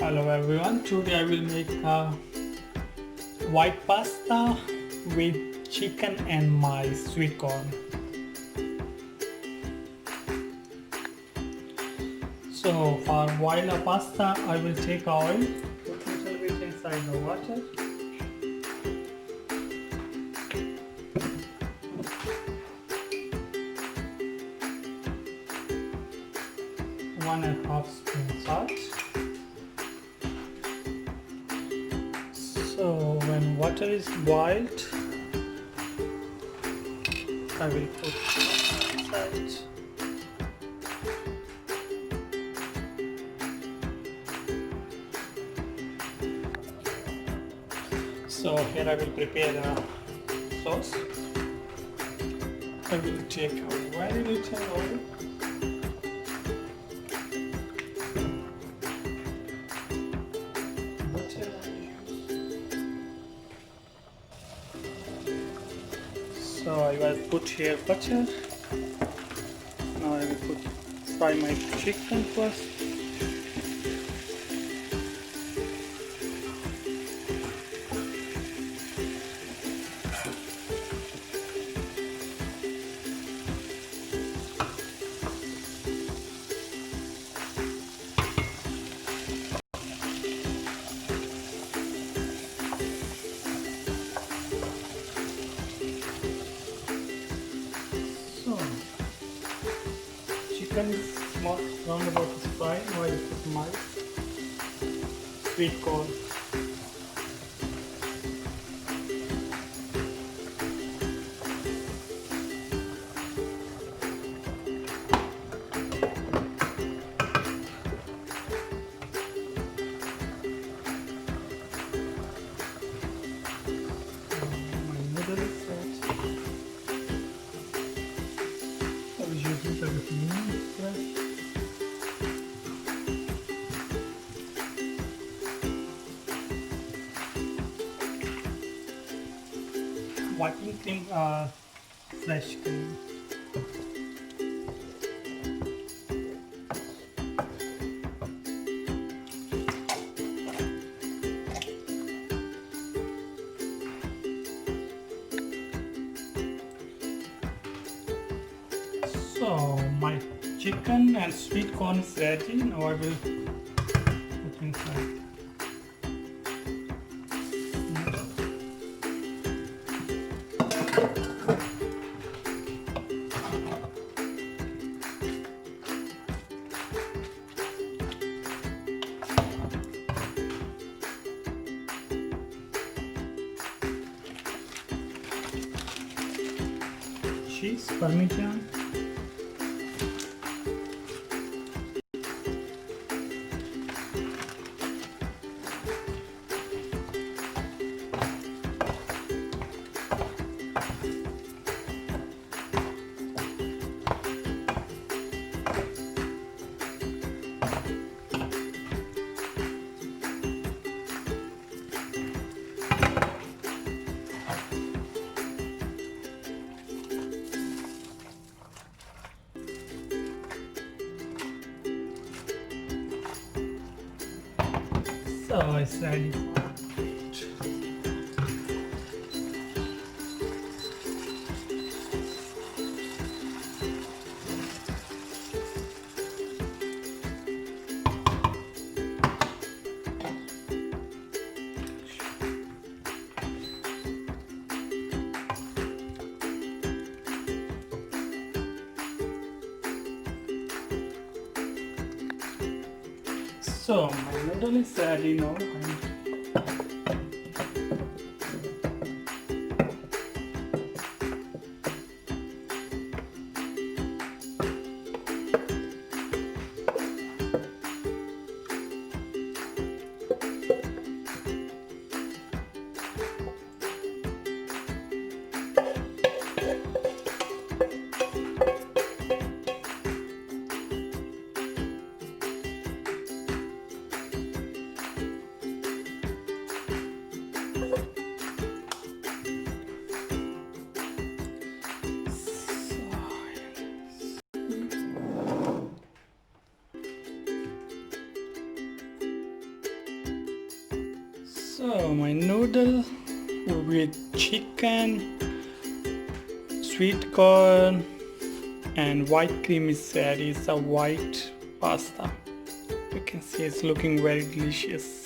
Hello everyone, today I will make white pasta with chicken and my sweet corn. So for boil a pasta, I will take oil, put little bit inside the water. One and a half spoon salt. So when water is boiled, I will put inside. So here I will prepare a sauce. I will take a very little oil. So I will put here butter. Now I will fry my chicken first. Chicken is round about to fry. Now I put my sweet corn. My noodle is set. I was using everything fresh. Whipping cream, fresh cream. So my chicken and sweet corn is ready. Now I will put inside. Cheese, parmesan. So it's ready for eat. So my noodle is ready now. So my noodle with chicken, sweet corn and white cream is there. It's a white pasta. You can see it's looking very delicious.